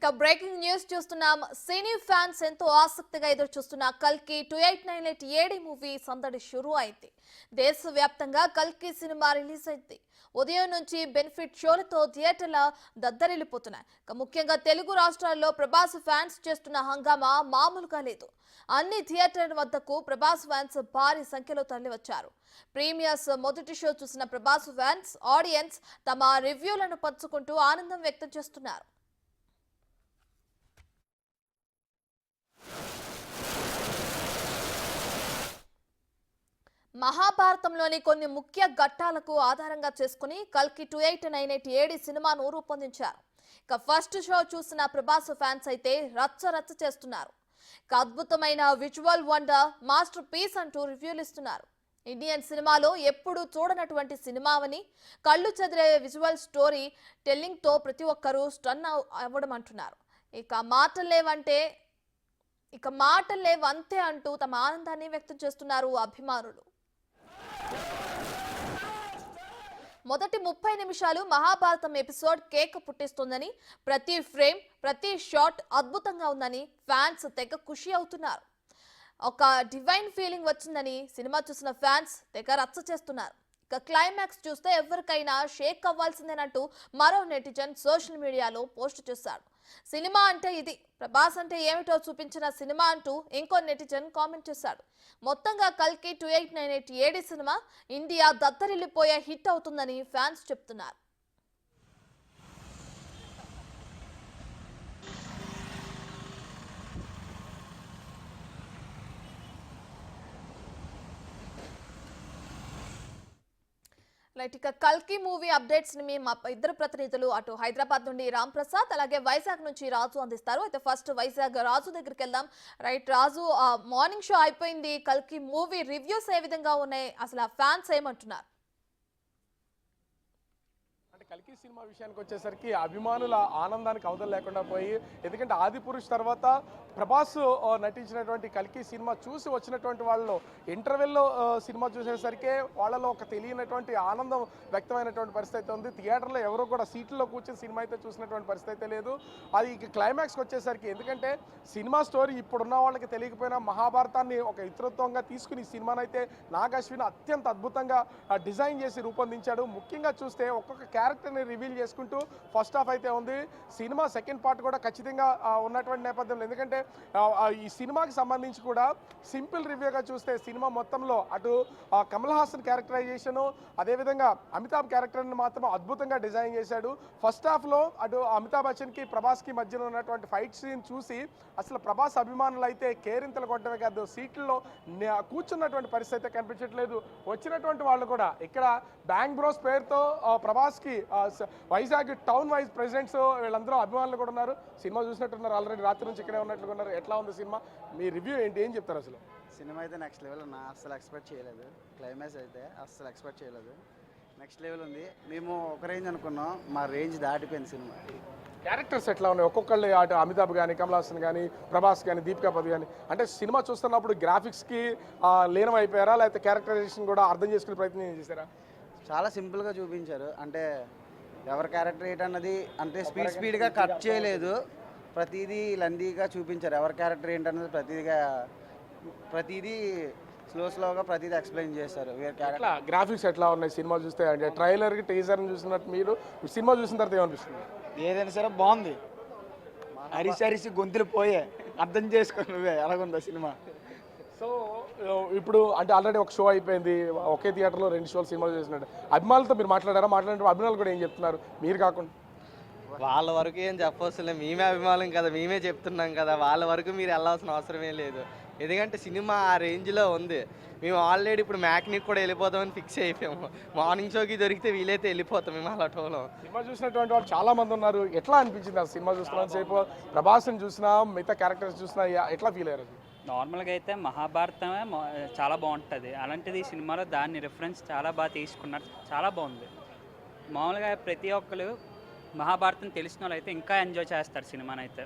ఇక breaking news చూస్తున్నాం. సినీ fans ఎంతో ఆసక్తిగా ఎదురు చూస్తున్న కల్కి 2898 ఏడి మూవీ సందడి షురూ అయింది. దేశవ్యాప్తంగా కల్కి సినిమా రిలీజ్ అయింది. ఉదయం నుంచి బెనిఫిట్ షోలతో థియేటర్ల దద్దరిల్లిపోతున్నాయి. ముఖ్యంగా తెలుగు రాష్ట్రాల్లో ప్రభాస్ ఫ్యాన్స్ చేస్తున్న హంగామా మామూలుగా లేదు. అన్ని థియేటర్ల వద్దకు ప్రభాస్ ఫ్యాన్స్ భారీ సంఖ్యలో తరలివచ్చారు. ప్రీమియర్స్ మొదటి షో చూసిన ప్రభాస్ ఫ్యాన్స్ ఆడియన్స్ తమ రివ్యూలను పంచుకుంటూ ఆనందం వ్యక్తం చేస్తున్నారు. మహాభారతంలోని కొన్ని ముఖ్య ఘట్టాలకు ఆధారంగా చేసుకుని కల్కి 2898 ఏడి సినిమాను రూపొందించారు. ఇక ఫస్ట్ షో చూసిన ప్రభాస్ ఫ్యాన్స్ అయితే రచ్చ చేస్తున్నారు. ఇక అద్భుతమైన విజువల్ వండర్, మాస్టర్ పీస్ అంటూ రివ్యూలు ఇస్తున్నారు. ఇండియన్ సినిమాలో ఎప్పుడూ చూడనటువంటి సినిమావని, కళ్ళు చెదిరే విజువల్ స్టోరీ టెల్లింగ్ తో ప్రతి ఒక్కరూ స్టన్ అవ్వడం అంటున్నారు. ఇక మాటలు లేవంతే అంటూ తమ ఆనందాన్ని వ్యక్తం చేస్తున్నారు అభిమానులు. మొదటి 30 నిమిషాలు మహాభారతం ఎపిసోడ్ కేక్ పుట్టిస్తుందని, ప్రతి ఫ్రేమ్ ప్రతి షాట్ అద్భుతంగా ఉందని ఫ్యాన్స్ తెగ ఖుషి అవుతున్నారు. ఒక డివైన్ ఫీలింగ్ వచ్చిందని సినిమా చూసిన ఫ్యాన్స్ తెగ రచ్చ చేస్తున్నారు. ఇక క్లైమాక్స్ చూస్తే ఎవరికైనా షేక్ అవ్వాల్సిందేనంటూ మరో నెటిజన్ సోషల్ మీడియాలో పోస్ట్ చేశాడు. సినిమా అంటే ఇది, ప్రభాస్ అంటే ఏమిటో చూపించిన సినిమా అంటూ ఇంకో నెటిజన్ కామెంట్ చేశాడు. మొత్తంగా కల్కి 2898 ఏడి సినిమా ఇండియా దత్తరిల్లిపోయే హిట్ అవుతుందని ఫ్యాన్స్ చెప్తున్నారు. ఇక కల్కి మూవీ అప్డేట్స్ ని మా ఇద్దరు ప్రతినిధులు అటు హైదరాబాద్ నుండి రామ్ ప్రసాద్ అలాగే వైజాగ్ నుంచి రాజు అందిస్తారు. అయితే ఫస్ట్ వైజాగ్ రాజు దగ్గరికి వెళ్దాం. రైట్ రాజు, మార్నింగ్ షో అయిపోయింది. కల్కి మూవీ రివ్యూస్ ఏ విధంగా ఉన్నాయి, అసలు ఫ్యాన్స్ ఏమంటున్నారు? కల్కి సినిమా విషయానికి వచ్చేసరికి అభిమానుల ఆనందానికి అవధులు లేకుండా పోయి, ఎందుకంటే ఆదిపురుష్ తర్వాత ప్రభాస్ నటించినటువంటి కల్కి సినిమా చూసి వచ్చినటువంటి వాళ్ళు ఇంటర్వెల్లో సినిమా చూసేసరికి వాళ్ళలో ఒక తెలియనటువంటి ఆనందం వ్యక్తమైనటువంటి పరిస్థితి ఉంది. థియేటర్లో ఎవరో కూడా సీట్లలో కూర్చొని సినిమా అయితే చూసినటువంటి పరిస్థితి లేదు. అది క్లైమాక్స్కి వచ్చేసరికి, ఎందుకంటే సినిమా స్టోరీ ఇప్పుడున్న వాళ్ళకి తెలియకపోయినా మహాభారతాన్ని ఒక ఇతరత్వంగా తీసుకుని ఈ సినిమాను అయితే నాగ్ అశ్విన్ అత్యంత అద్భుతంగా డిజైన్ చేసి రూపొందించాడు. ముఖ్యంగా చూస్తే ఒక్కొక్క క్యారెక్టర్ని రివీల్ చేసుకుంటూ ఫస్ట్ హాఫ్ అయితే ఉంది. సినిమా సెకండ్ పార్ట్ కూడా ఖచ్చితంగా ఉన్నటువంటి నేపథ్యంలో, ఎందుకంటే ఈ సినిమాకి సంబంధించి కూడా సింపుల్ రివ్యూగా చూస్తే సినిమా మొత్తంలో అటు కమల్ హాసన్ క్యారెక్టరైజేషను, అదేవిధంగా అమితాబ్ క్యారెక్టర్ని మాత్రం అద్భుతంగా డిజైన్ చేశాడు. ఫస్ట్ హాఫ్లో అటు అమితాబ్ బచ్చన్కి ప్రభాస్కి మధ్యలో ఉన్నటువంటి ఫైట్ సీన్ చూసి అసలు ప్రభాస్ అభిమానులు అయితే కేరింతలు కొట్టడమే కాదు, సీట్లలో కూర్చున్నటువంటి పరిస్థితి అయితే కనిపించట్లేదు. వచ్చినటువంటి వాళ్ళు కూడా ఇక్కడ బ్యాంక్ బ్రోస్ పేరుతో ప్రభాస్కి వైజాగ్ టౌన్ వైజ్ ప్రెసిడెంట్స్ వీళ్ళందరూ అభిమానులు కూడా ఉన్నారు. సినిమా చూసినట్టున్నారు, ఆల్రెడీ రాత్రి నుంచి ఇక్కడే ఉన్నట్లుగా ఉన్నారు. ఎట్లా ఉంది సినిమా? మీ రివ్యూ ఏంటి, ఏం చెప్తారు అసలు? సినిమా అయితే నెక్స్ట్ లెవెల్ ఉన్నా, అస్సలు ఎక్స్పెక్ట్ చేయలేదు. క్లైమాక్స్ అయితే అస్సలు ఎక్స్పెక్ట్ చేయలేదు. నెక్స్ట్ లెవెల్ ఉంది. మేము ఒక రేంజ్ అనుకున్నాం, మా రేంజ్ దాటిపోయింది సినిమా. క్యారెక్టర్స్ ఎట్లా ఉన్నాయి? ఒక్కొక్కళ్ళు అటు అమితాబ్ కానీ, కమల్ హాసన్ కానీ, ప్రభాస్ కానీ, దీపికా పదుకొని కానీ, అంటే సినిమా చూస్తున్నప్పుడు గ్రాఫిక్స్కి లీనం అయిపోయారా, లేకపోతే క్యారెక్టరైజేషన్ కూడా అర్థం చేసుకునే ప్రయత్నం చేశారా? చాలా సింపుల్గా చూపించారు. అంటే ఎవరి క్యారెక్టర్ ఏంటన్నది అంటే స్పీడ్గా కట్ చేయలేదు, ప్రతిదీ లందీగా చూపించారు. ఎవరి క్యారెక్టర్ ఏంటన్నది ప్రతిదీ స్లోగా ప్రతిదీ ఎక్స్ప్లెయిన్ చేస్తారు. గ్రాఫిక్స్ ఎట్లా ఉన్నాయి సినిమా చూస్తే? అంటే ట్రైలర్కి టీజర్ని చూసినట్టు మీరు సినిమా చూసిన తర్వాత ఏమనిపిస్తుంది? ఏదైనా సరే బాగుంది. అరిసి గొంతులు పోయే అర్థం చేసుకుని నువ్వే ఎలాగుందా సినిమా. సో ఇప్పుడు అంటే ఆల్రెడీ ఒక షో అయిపోయింది, ఒకే థియేటర్లో 2 షోలు సినిమా చేసినట్టు అభిమానులతో మీరు మాట్లాడినప్పుడు అభిమానులు కూడా ఏం చెప్తున్నారు మీరు కాకుండా? వాళ్ళ వరకు ఏం చెప్పవసరం, మేమే అభిమానం కదా, మేమే చెప్తున్నాం కదా, వాళ్ళ వరకు మీరు వెళ్ళాల్సిన అవసరమే లేదు. ఎందుకంటే సినిమా ఆ రేంజ్లో ఉంది. మేము ఆల్రెడీ ఇప్పుడు మ్యాక్నిక్ కూడా వెళ్ళిపోతామని ఫిక్స్ అయిపోయాము. మార్నింగ్ షోకి దొరికితే వీలైతే వెళ్ళిపోతాం మేము అలా టోలో. సినిమా చూసినటువంటి వాళ్ళు చాలా మంది ఉన్నారు. ఎట్లా అనిపించింది ఆ సినిమా చూస్తున్నంత సేపు? ప్రభాస్ని చూసినా, మిగతా క్యారెక్టర్స్ చూసినా ఎట్లా ఫీల్ అయ్యారు? నార్మల్గా అయితే మహాభారతమే చాలా బాగుంటుంది. అలాంటిది ఈ సినిమాలో దాన్ని రిఫరెన్స్ చాలా బాగా తీసుకున్నారు, చాలా బాగుంది. మామూలుగా ప్రతి ఒక్కరు మహాభారతం తెలిసిన వాళ్ళు అయితే ఇంకా ఎంజాయ్ చేస్తారు సినిమానైతే.